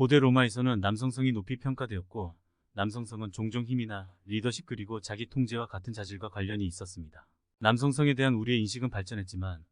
고대 로마에서는 남성성이 높이 평가되었고, 남성성은 종종 힘이나 리더십 그리고 자기 통제와 같은 자질과 관련이 있었습니다. 남성성에 대한 우리의 인식은 발전했지만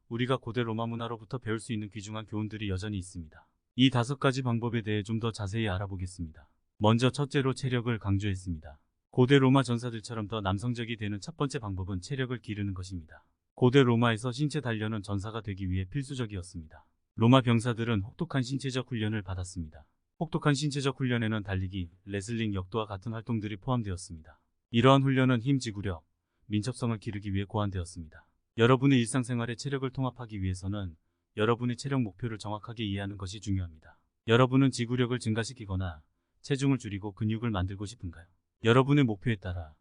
우리가 고대 로마 문화로부터 배울 수 있는 귀중한 교훈들이 여전히 있습니다. 이 5가지 방법에 대해 좀 더 자세히 알아보겠습니다. 먼저 첫째로 체력을 강조했습니다. 고대 로마 전사들처럼 더 남성적이 되는 첫 번째 방법은 체력을 기르는 것입니다. 고대 로마에서 신체 단련은 전사가 되기 위해 필수적이었습니다. 로마 병사들은 혹독한 신체적 훈련을 받았습니다. 혹독한 신체적 훈련에는 달리기, 레슬링, 역도와 같은 활동들이 포함되었습니다. 이러한 훈련은 힘, 지구력, 민첩성을 기르기 위해 고안되었습니다. 여러분의 일상생활에 체력을 통합하기 위해서는 여러분의 체력 목표를 정확하게 이해하는 것이 중요합니다. 여러분은 지구력을 증가시키거나 체중을 줄이고 근육을 만들고 싶은가요? 여러분의 목표에 따라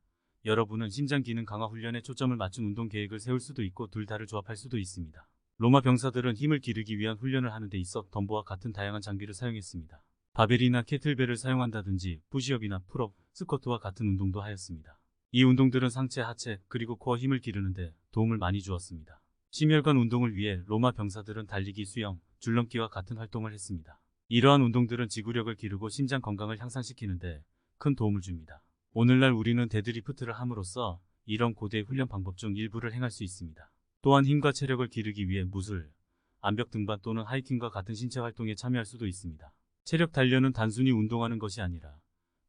여러분은 심장 기능 강화 훈련에 초점을 맞춘 운동 계획을 세울 수도 있고 둘 다를 조합할 수도 있습니다. 로마 병사들은 힘을 기르기 위한 훈련을 하는 데 있어 덤보와 같은 다양한 장비를 사용했습니다. 바벨이나 캐틀벨을 사용한다든지 푸시업이나 풀업, 스쿼트와 같은 운동도 하였습니다. 이 운동들은 상체, 하체, 그리고 코어 힘을 기르는 데 도움을 많이 주었습니다. 심혈관 운동을 위해 로마 병사들은 달리기, 수영, 줄넘기와 같은 활동을 했습니다. 이러한 운동들은 지구력을 기르고 심장 건강을 향상시키는 데 큰 도움을 줍니다. 오늘날 우리는 데드리프트를 함으로써 이런 고대 훈련 방법 중 일부를 행할 수 있습니다. 또한 힘과 체력을 기르기 위해 무술, 암벽 등반 또는 하이킹과 같은 신체 활동에 참여할 수도 있습니다. 체력 단련은 단순히 운동하는 것이 아니라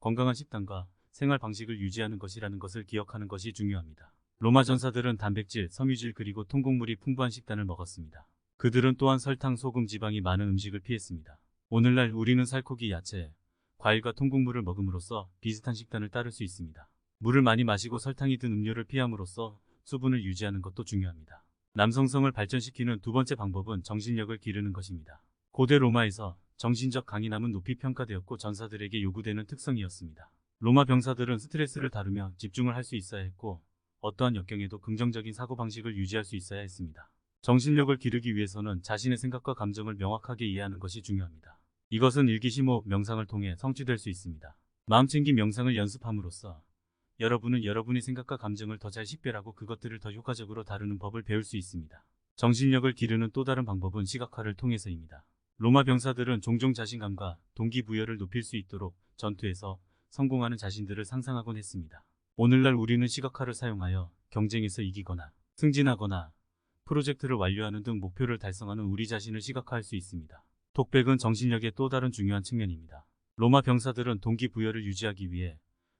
건강한 식단과 생활 방식을 유지하는 것이라는 것을 기억하는 것이 중요합니다. 로마 전사들은 단백질, 섬유질 그리고 통곡물이 풍부한 식단을 먹었습니다. 그들은 또한 설탕, 소금, 지방이 많은 음식을 피했습니다. 오늘날 우리는 살코기, 야채, 과일과 통곡물을 먹음으로써 비슷한 식단을 따를 수 있습니다. 물을 많이 마시고 설탕이 든 음료를 피함으로써 수분을 유지하는 것도 중요합니다. 남성성을 발전시키는 두 번째 방법은 정신력을 기르는 것입니다. 고대 로마에서 정신적 강인함은 높이 평가되었고 전사들에게 요구되는 특성이었습니다. 로마 병사들은 스트레스를 다루며 집중을 할 수 있어야 했고 어떠한 역경에도 긍정적인 사고방식을 유지할 수 있어야 했습니다. 정신력을 기르기 위해서는 자신의 생각과 감정을 명확하게 이해하는 것이 중요합니다. 이것은 일기, 심호흡, 명상을 통해 성취될 수 있습니다. 마음챙김 명상을 연습함으로써 여러분은 여러분의 생각과 감정을 더 잘 식별하고 그것들을 더 효과적으로 다루는 법을 배울 수 있습니다. 정신력을 기르는 또 다른 방법은 시각화를 통해서입니다. 로마 병사들은 종종 자신감과 동기부여를 높일 수 있도록 전투에서 성공하는 자신들을 상상하곤 했습니다. 오늘날 우리는 시각화를 사용하여 경쟁에서 이기거나 승진하거나 프로젝트를 완료하는 등 목표를 달성하는 우리 자신을 시각화할 수 있습니다. 톡백은 정신력의 또 다른 중요한 측면입니다. 로마 병사들은 동기부여를 유지하기 위해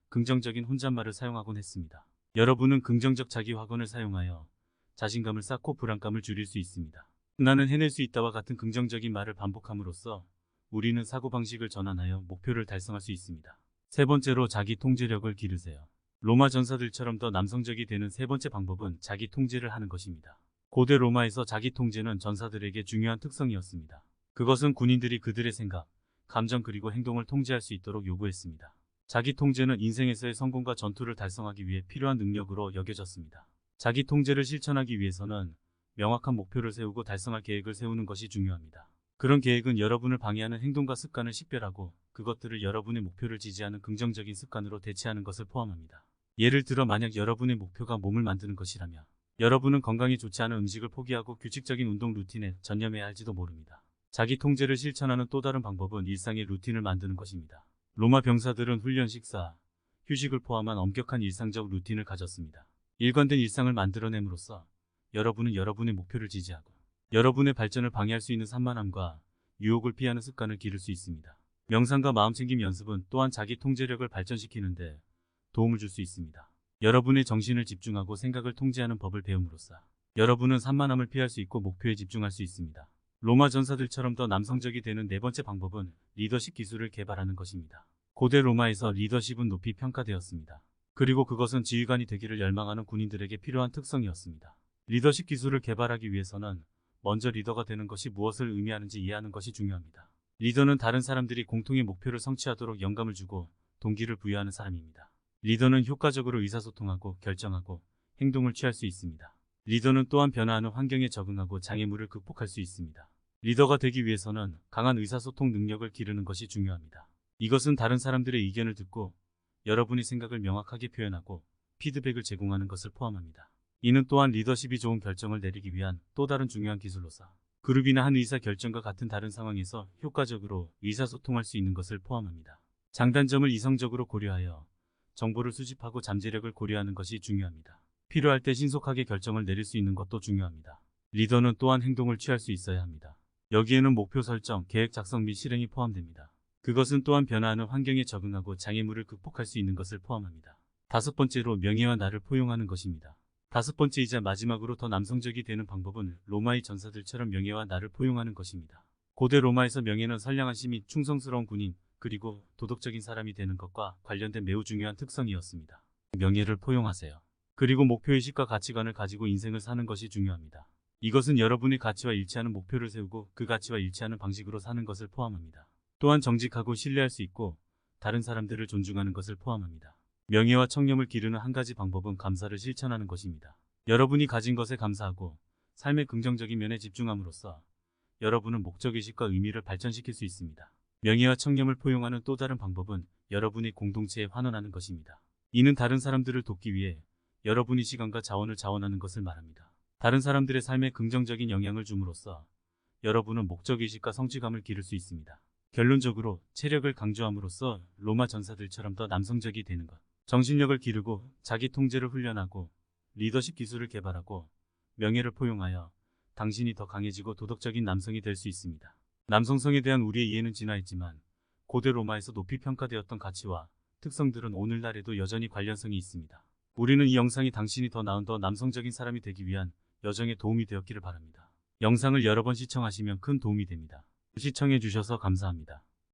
긍정적인 혼잣말을 사용하곤 했습니다. 여러분은 긍정적 자기 확언을 사용하여 자신감을 쌓고 불안감을 줄일 수 있습니다. 나는 해낼 수 있다와 같은 긍정적인 말을 반복함으로써 우리는 사고방식을 전환하여 목표를 달성할 수 있습니다. 세 번째로 자기 통제력을 기르세요. 로마 전사들처럼 더 남성적이 되는 세 번째 방법은 자기 통제를 하는 것입니다. 고대 로마에서 자기 통제는 전사들에게 중요한 특성이었습니다. 그것은 군인들이 그들의 생각, 감정 그리고 행동을 통제할 수 있도록 요구했습니다. 자기 통제는 인생에서의 성공과 전투를 달성하기 위해 필요한 능력으로 여겨졌습니다. 자기 통제를 실천하기 위해서는 명확한 목표를 세우고 달성할 계획을 세우는 것이 중요합니다. 그런 계획은 여러분을 방해하는 행동과 습관을 식별하고 그것들을 여러분의 목표를 지지하는 긍정적인 습관으로 대체하는 것을 포함합니다. 예를 들어 만약 여러분의 목표가 몸을 만드는 것이라면 여러분은 건강에 좋지 않은 음식을 포기하고 규칙적인 운동 루틴에 전념해야 할지도 모릅니다. 자기 통제를 실천하는 또 다른 방법은 일상의 루틴을 만드는 것입니다. 로마 병사들은 훈련, 식사, 휴식을 포함한 엄격한 일상적 루틴을 가졌습니다. 일관된 일상을 만들어냄으로써 여러분은 여러분의 목표를 지지하고 여러분의 발전을 방해할 수 있는 산만함과 유혹을 피하는 습관을 기를 수 있습니다. 명상과 마음챙김 연습은 또한 자기 통제력을 발전시키는 데 도움을 줄 수 있습니다. 여러분의 정신을 집중하고 생각을 통제하는 법을 배움으로써 여러분은 산만함을 피할 수 있고 목표에 집중할 수 있습니다. 로마 전사들처럼 더 남성적이 되는 네 번째 방법은 리더십 기술을 개발하는 것입니다. 고대 로마에서 리더십은 높이 평가되었습니다. 그리고 그것은 지휘관이 되기를 열망하는 군인들에게 필요한 특성이었습니다. 리더십 기술을 개발하기 위해서는 먼저 리더가 되는 것이 무엇을 의미하는지 이해하는 것이 중요합니다. 리더는 다른 사람들이 공통의 목표를 성취하도록 영감을 주고 동기를 부여하는 사람입니다. 리더는 효과적으로 의사소통하고 결정하고 행동을 취할 수 있습니다. 리더는 또한 변화하는 환경에 적응하고 장애물을 극복할 수 있습니다. 리더가 되기 위해서는 강한 의사소통 능력을 기르는 것이 중요합니다. 이것은 다른 사람들의 의견을 듣고 여러분의 생각을 명확하게 표현하고 피드백을 제공하는 것을 포함합니다. 이는 또한 리더십이 좋은 결정을 내리기 위한 또 다른 중요한 기술로서 그룹이나 한 의사 결정과 같은 다른 상황에서 효과적으로 의사소통할 수 있는 것을 포함합니다. 장단점을 이성적으로 고려하여 정보를 수집하고 잠재력을 고려하는 것이 중요합니다. 필요할 때 신속하게 결정을 내릴 수 있는 것도 중요합니다. 리더는 또한 행동을 취할 수 있어야 합니다. 여기에는 목표 설정, 계획 작성 및 실행이 포함됩니다. 그것은 또한 변화하는 환경에 적응하고 장애물을 극복할 수 있는 것을 포함합니다. 다섯 번째로 명예와 나를 포용하는 것입니다. 다섯 번째이자 마지막으로 더 남성적이 되는 방법은 로마의 전사들처럼 명예와 나를 포용하는 것입니다. 고대 로마에서 명예는 선량한 시 및 충성스러운 군인, 그리고 도덕적인 사람이 되는 것과 관련된 매우 중요한 특성이었습니다. 명예를 포용하세요. 그리고 목표의식과 가치관을 가지고 인생을 사는 것이 중요합니다. 이것은 여러분의 가치와 일치하는 목표를 세우고 그 가치와 일치하는 방식으로 사는 것을 포함합니다. 또한 정직하고 신뢰할 수 있고 다른 사람들을 존중하는 것을 포함합니다. 명예와 청렴을 기르는 한 가지 방법은 감사를 실천하는 것입니다. 여러분이 가진 것에 감사하고 삶의 긍정적인 면에 집중함으로써 여러분은 목적의식과 의미를 발전시킬 수 있습니다. 명예와 청렴을 포용하는 또 다른 방법은 여러분의 공동체에 환원하는 것입니다. 이는 다른 사람들을 돕기 위해 여러분이 시간과 자원을 자원하는 것을 말합니다. 다른 사람들의 삶에 긍정적인 영향을 줌으로써 여러분은 목적의식과 성취감을 기를 수 있습니다. 결론적으로 체력을 강조함으로써 로마 전사들처럼 더 남성적이 되는 것, 정신력을 기르고 자기 통제를 훈련하고 리더십 기술을 개발하고 명예를 포용하여 당신이 더 강해지고 도덕적인 남성이 될 수 있습니다. 남성성에 대한 우리의 이해는 진화했지만 고대 로마에서 높이 평가되었던 가치와 특성들은 오늘날에도 여전히 관련성이 있습니다. 우리는 이 영상이 당신이 더 나은 더 남성적인 사람이 되기 위한 여정에 도움이 되었기를 바랍니다. 영상을 여러 번 시청하시면 큰 도움이 됩니다. 시청해 주셔서 감사합니다.